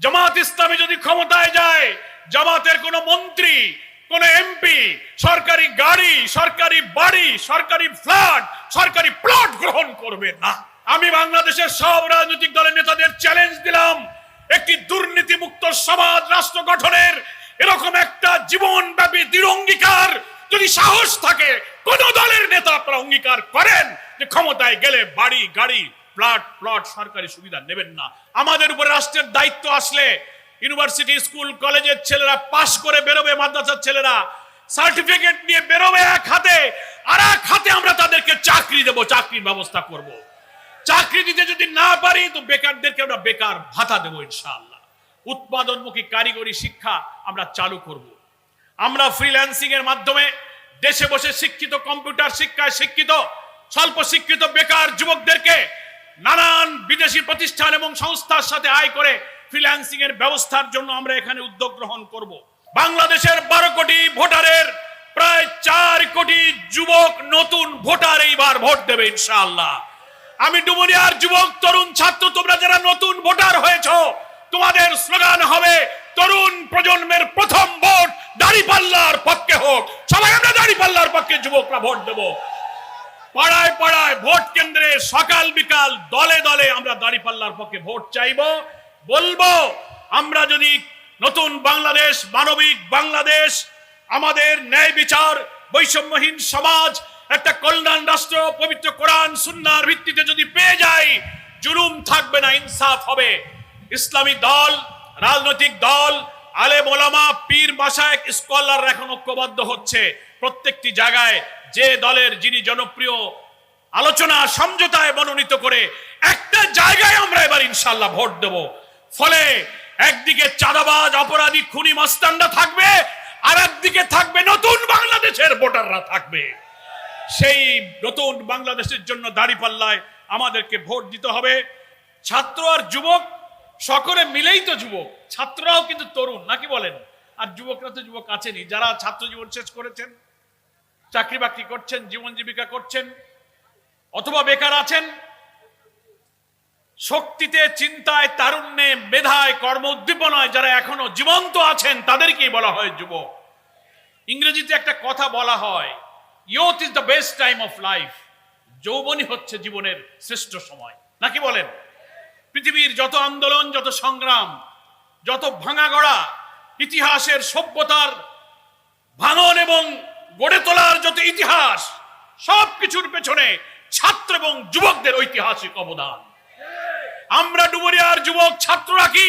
জামাত ইসলামী যদি ক্ষমতায় যায়, জামাতের কোন মন্ত্রী, কোন এমপি সরকারি গাড়ি, সরকারি বাড়ি, সরকারি ফ্ল্যাট, সরকারি প্লট গ্রহণ করবে না। আমি বাংলাদেশের সব রাজনৈতিক দলের নেতাদের চ্যালেঞ্জ দিলাম, একটি দুর্নীতি মুক্ত সমাজ রাষ্ট্র গঠনের এরকম একটা জীবনব্যাপী দৃঢ় অঙ্গীকার যদি সাহস থাকে, কোন দলের নেতা আপনারা অঙ্গীকার করেন যে ক্ষমতায় গেলে বাড়ি, গাড়ি, প্লট সরকারি সুবিধা নেবেন না। আমাদের উপরে রাষ্ট্রের দায়িত্ব আসলে ইউনিভার্সিটি, স্কুল, কলেজের ছেলেরা পাশ করে বেরোবে, মাদ্রাসার ছেলেরা সার্টিফিকেট নিয়ে বেরোবে এক হাতে, আর এক হাতে আমরা তাদেরকে চাকরি দেব, চাকরির ব্যবস্থা করব। চাকরি দিতে যদি না পারি তো বেকারদেরকে আমরা বেকার ভাতা দেবো ইনশাআল্লাহ। উৎপাদনমুখী কারিগরি শিক্ষা আমরা চালু করব। আমরা ফ্রিল্যান্সিং এর মাধ্যমে দেশে বসে শিক্ষিত, কম্পিউটার শিক্ষায় শিক্ষিত, স্বল্প শিক্ষিত বেকার যুবকদেরকে নানান বিদেশি প্রতিষ্ঠান এবং সংস্থার সাথে আয় করে ফ্রিল্যান্সিং এর ব্যবস্থার জন্য আমরা এখানে উদ্যোগ গ্রহণ করব। বাংলাদেশের 12 কোটি ভোটারের প্রায় 4 কোটি যুবক নতুন ভোটার এইবার ভোট দেবে ইনশাআল্লাহ। আমি ডুমুরিয়ার যুবক, তরুণ, ছাত্র, তোমরা যারা নতুন ভোটার হয়েছো, তোমাদের স্লোগান হবে তরুণ প্রজন্মের প্রথম ভোট দাঁড়িপাল্লার পক্ষে হোক। সবাই আমরা দাঁড়িপাল্লার পক্ষে যুবকরা ভোট দেব। পাড়ায় পাড়ায় ভোট কেন্দ্রে সকাল বিকাল দলে দলে আমরা দাঁড়িপাল্লার পক্ষে ভোট চাইবো। বলবো আমরা যদি নতুন বাংলাদেশ, মানবিক বাংলাদেশ, আমাদের ন্যায় বিচার, বৈষম্যহীন সমাজ, একটা কল্যাণ রাষ্ট্র, পবিত্র কোরআন সুন্নাহর ভিত্তিতে যদি পেয়ে যাই, জুলুম থাকবে না, ইনসাফ হবে। ইসলামী দল, রাজনৈতিক দল, আলেম ওলামা, পীর, মাশায়েখ, স্কলার এখন ঐক্যবদ্ধ হচ্ছে। প্রত্যেকটি জায়গায় যে দলের যিনি জনপ্রিয়, আলোচনা সমঝোতায় মনোনীত করে একটা জায়গায় আমরা এবার ইনশাআল্লাহ ভোট দেব। ফলে একদিকে চাঁদাবাজ, অপরাধী, খুনি, মাস্তানরা থাকবে, আর একদিকে থাকবে নতুন বাংলাদেশের ভোটাররা থাকবে। সেই নতুন বাংলাদেশের জন্য দাঁড়িপাল্লায় আমাদেরকে ভোট দিতে হবে। ছাত্র আর যুবক সকলে মিলেই তো যুবক, ছাত্ররাও কিন্তু তরুণ, নাকি বলেন? আর যুবকরা তো যুবক আছেনই, যারা ছাত্র জীবন শেষ করেছেন, চাকরি বাকরি করছেন, জীবন জীবিকা করছেন, অথবা বেকার আছেন, শক্তিতে, চিন্তায়, তারুণ্যে, মেধায়, কর্ম উদ্দীপনায় যারা এখনো জীবন্ত আছেন, তাদেরকেই বলা হয় যুবক। ইংরেজিতে একটা কথা বলা হয়, youth is the best time of life. যৌবনই হচ্ছে জীবনের শ্রেষ্ঠ সময়, নাকি বলেন? পৃথিবীর যত আন্দোলন, যত সংগ্রাম, যত ভাঙা গড়া, ইতিহাসের সভ্যতার ভাঙন এবং গড়ে তোলার যত ইতিহাস, সবকিছুর পেছনে ছাত্র এবং যুবকদের ঐতিহাসিক অবদান। আমরা ডুমুরিয়ার যুবক ছাত্ররা কি